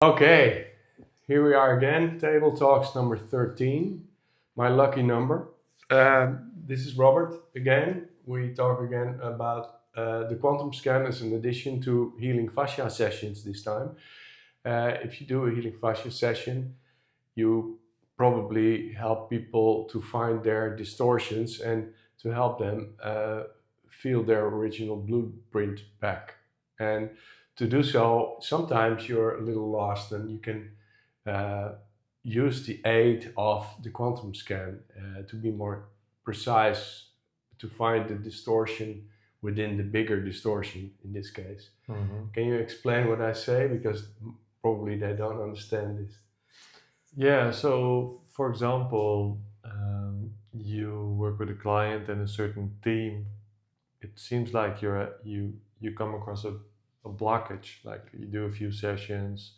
Okay, here we are again. Table Talks number 13, my lucky number. This is Robert again. We talk again about the quantum scan as an addition to Healing-Fascia sessions this time. If you do a Healing-Fascia session, you probably help people to find their distortions and to help them feel their original blueprint back. And to do so, sometimes you're a little lost and you can uh, use the aid of the quantum scan to be more precise, to find the distortion within the bigger distortion in this case. Can you explain what I say? Because probably they don't understand this. Yeah, so for example, you work with a client and a certain team. It seems like you come across a blockage. Like you do a few sessions,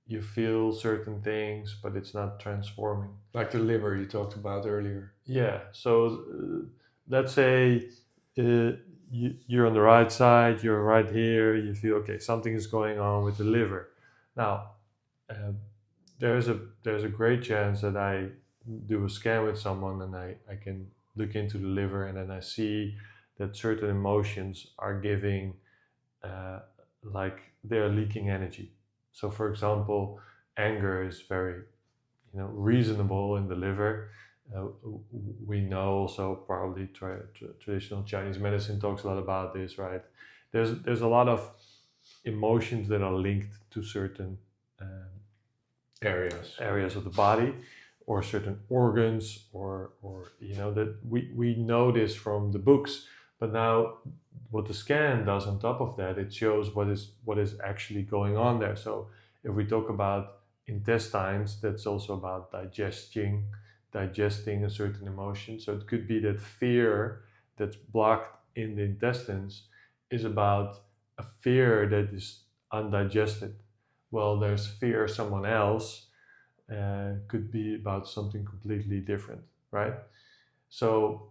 you feel certain things, but it's not transforming. Like the liver you talked about earlier. Yeah. So let's say you're on the right side, you're right here. You feel okay, something is going on with the liver. Now, uh, there's a great chance that I do a scan with someone and I can look into the liver and then I see that certain emotions are giving uh, like they're leaking energy. So for example, anger is very reasonable in the liver. uh, we know also probably traditional Chinese medicine talks a lot about this, right? There's a lot of emotions that are linked to certain areas of the body or certain organs or that we know this from the books. But now what the scan does on top of that, it shows what is actually going on there. So if we talk about intestines, that's also about digesting a certain emotion. So it could be that fear that's blocked in the intestines is about a fear that is undigested. Well, there's fear someone else could be about something completely different, right? So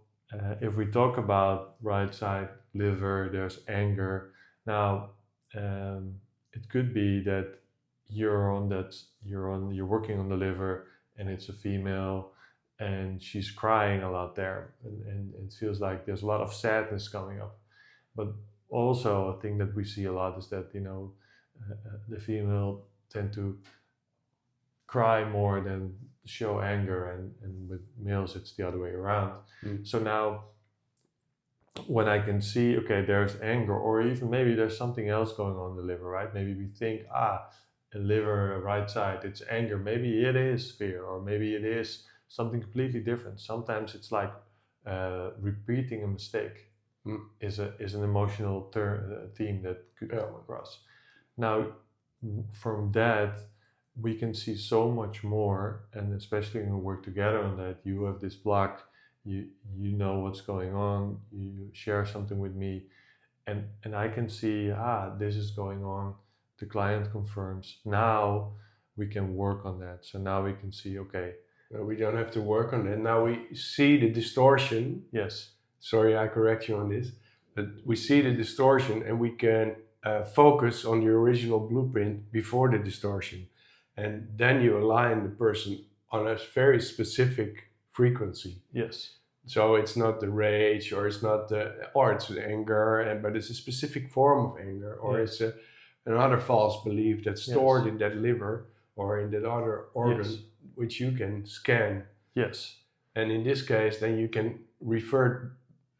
if we talk about right side liver, there's anger. Now, it could be that you're working on the liver, and it's a female, and she's crying a lot there, and it feels like there's a lot of sadness coming up. But also, a thing that we see a lot is that the female tend to cry more than show anger, and with males it's the other way around. So now when I can see, okay, there's anger, or even maybe there's something else going on in the liver, right? Maybe we think, a liver right side, it's anger. Maybe it is fear, or maybe it is something completely different. Sometimes it's like repeating a mistake is an emotional theme that could come across. Now, from that, we can see so much more, and especially when we work together on that, you have this block, you know what's going on, you share something with me, and I can see, this is going on. The client confirms. Now we can work on that. So now we can see, okay, We don't have to work on it. Now we see the distortion. yes, Sorry, I correct you on this. But we see the distortion and we can focus on the original blueprint before the distortion. And then you align the person on a very specific frequency. yes, So it's not the rage, or it's not or it's the anger, but it's a specific form of anger, or yes, it's another false belief that's stored yes, in that liver or in that other organ, yes, which you can scan. yes, And in this case, then you can refer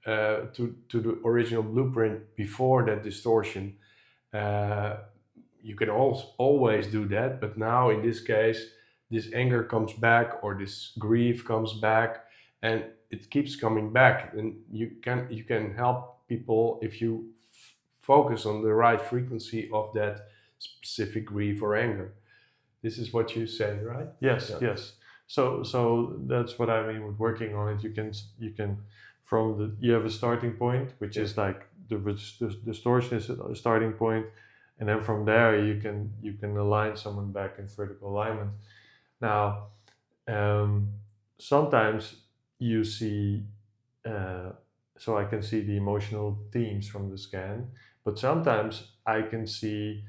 to the original blueprint before that distortion. Uh, you can always do that, but now in this case, this anger comes back or this grief comes back, and it keeps coming back. And you can help people if you focus on the right frequency of that specific grief or anger. This is what you say, right? yes, Yeah. yes. So that's what I mean with working on it. You can from the you have a starting point, which is like the distortion is a starting point, and then from there you can align someone back in vertical alignment. Now, um, sometimes you see, uh, so I can see the emotional themes from the scan, but sometimes I can see,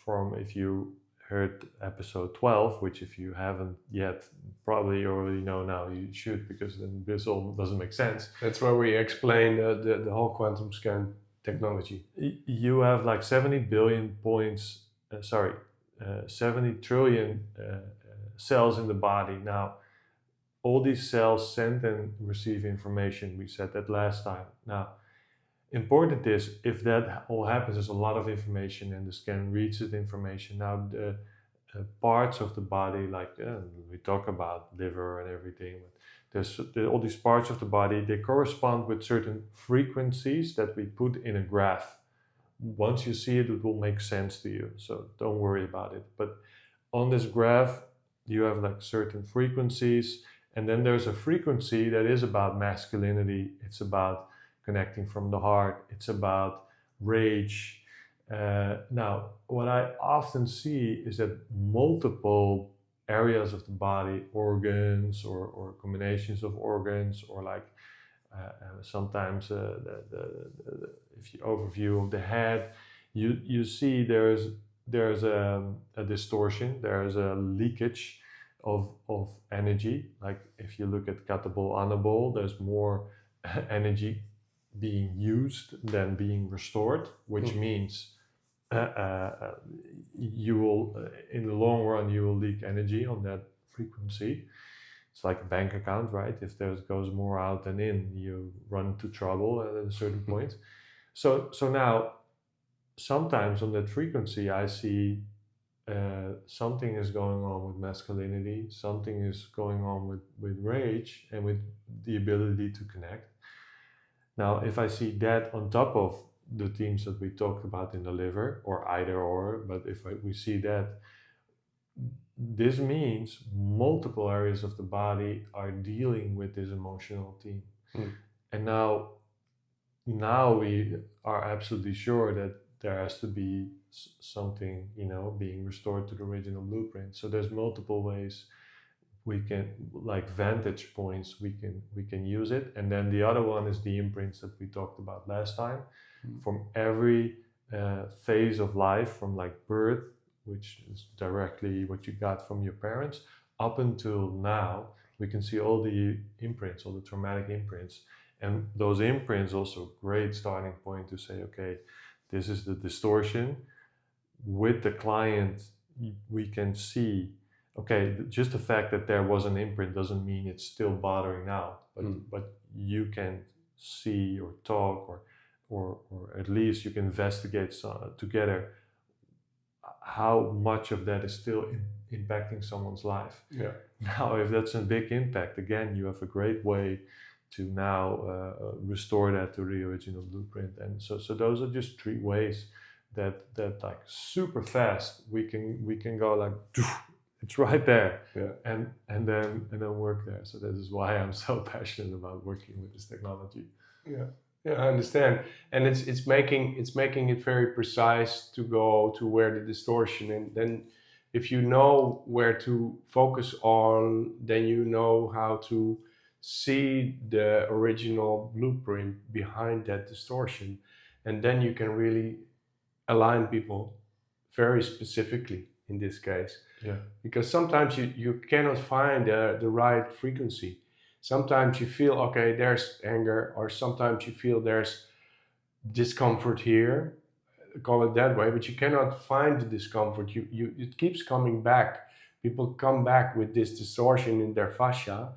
from if you heard episode 12, which if you haven't yet, probably you already know now, you should, because then this all doesn't make sense. That's where we explain the whole quantum scan technology. You have like 70 billion points, 70 trillion cells in the body. Now, all these cells send and receive information. We said that last time. Now, important is, if that all happens, there's a lot of information and the scan reads that information. Now, the parts of the body, like we talk about liver and everything, there's all these parts of the body, they correspond with certain frequencies that we put in a graph. Once you see it, it will make sense to you. So don't worry about it. But on this graph, you have like certain frequencies, and then there's a frequency that is about masculinity. It's about connecting from the heart. It's about rage. Now, what I often see is that multiple areas of the body, organs or combinations of organs, or like sometimes if you overview of the head, you see there's a distortion, there's a leakage of energy. Like if you look at kathabol, anabol, there's more energy being used than being restored, which means you will, in the long run, you will leak energy on that frequency. It's like a bank account, right? If there goes more out than in, you run into trouble at a certain point. So now, sometimes on that frequency, I see something is going on with masculinity, something is going on with rage and with the ability to connect. Now, if I see that on top of the themes that we talked about in the liver, or either or, but if we see that, this means multiple areas of the body are dealing with this emotional theme. And now we are absolutely sure that there has to be something, being restored to the original blueprint. So there's multiple ways we can, like vantage points, we can use it. And then the other one is the imprints that we talked about last time. From every phase of life, from like birth, which is directly what you got from your parents, up until now, we can see all the imprints, all the traumatic imprints. And those imprints also a great starting point to say, okay, this is the distortion. With the client, we can see, okay, just the fact that there was an imprint doesn't mean it's still bothering now, but you can see or talk or at least you can investigate together how much of that is still impacting someone's life. Yeah. Now, if that's a big impact, again, you have a great way to now restore that to the original blueprint. And so those are just 3 ways that like super fast we can go like, it's right there, and then work there. So this is why I'm so passionate about working with this technology. Yeah, I understand, and it's making it very precise to go to where the distortion, and then if you know where to focus on, then you know how to see the original blueprint behind that distortion, and then you can really align people very specifically in this case. Yeah. Because sometimes you cannot find the right frequency. Sometimes you feel, okay, there's anger, or sometimes you feel there's discomfort here, call it that way, but you cannot find the discomfort. It keeps coming back. People come back with this distortion in their fascia,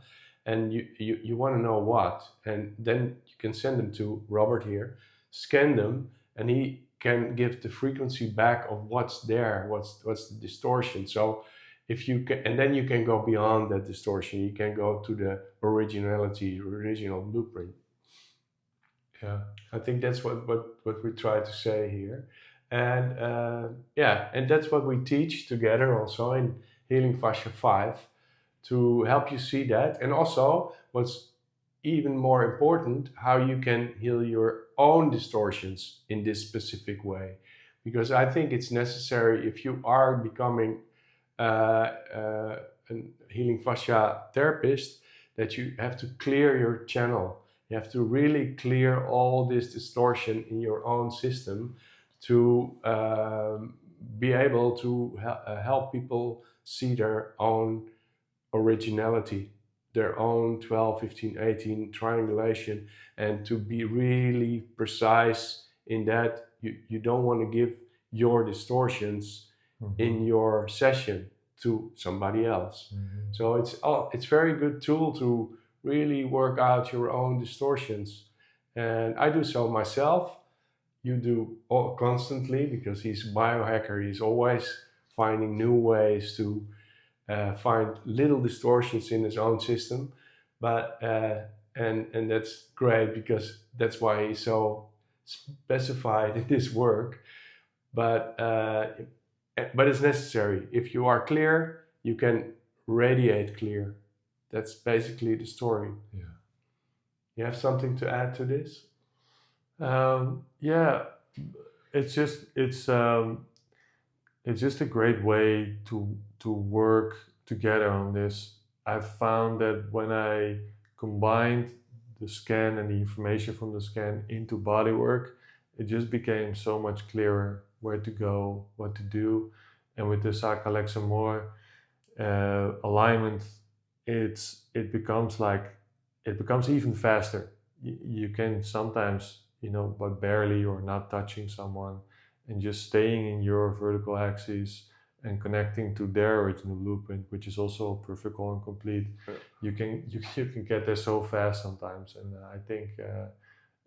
and you want to know what. And then you can send them to Robert here, scan them, and he can give the frequency back of what's there, what's the distortion. So if you can, and then you can go beyond that distortion. You can go to the original blueprint. Yeah, I think that's what we try to say here, and and that's what we teach together also in Healing-Fascia 5, to help you see that, and also what's even more important, how you can heal your own distortions in this specific way, because I think it's necessary if you are becoming a Healing-Fascia therapist, that you have to clear your channel. You have to really clear all this distortion in your own system to be able to help people see their own originality, their own 12, 15, 18 triangulation, and to be really precise in that. You don't want to give your distortions in your session to somebody else. So it's very good tool to really work out your own distortions. And I do so myself. You do constantly, because he's a biohacker. He's always finding new ways to find little distortions in his own system. But and that's great, because that's why he's so specified in this work. But it's necessary. If you are clear, you can radiate clear. That's basically the story. Yeah. You have something to add to this? Yeah, it's just a great way to work together on this. I've found that when I combined the scan and the information from the scan into body work, it just became so much clearer where to go, what to do. And with the Sacra Lex alignment, it becomes even faster. You can sometimes, but barely or not touching someone, and just staying in your vertical axis and connecting to their original blueprint, which is also perfect and complete. You can get there so fast sometimes, and I think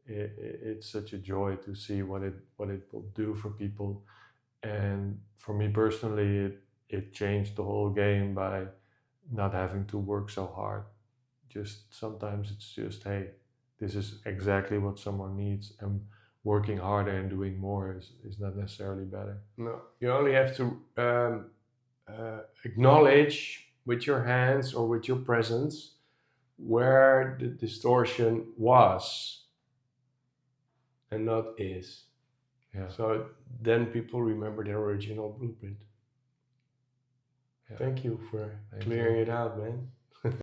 it's such a joy to see what it will do for people. And for me personally, it changed the whole game by not having to work so hard. Just sometimes it's just, hey, this is exactly what someone needs, and working harder and doing more is not necessarily better. No, you only have to acknowledge with your hands or with your presence where the distortion was and not is. Yeah. So then people remember their original blueprint. Yeah. Thank you for Thank clearing you. it out, man.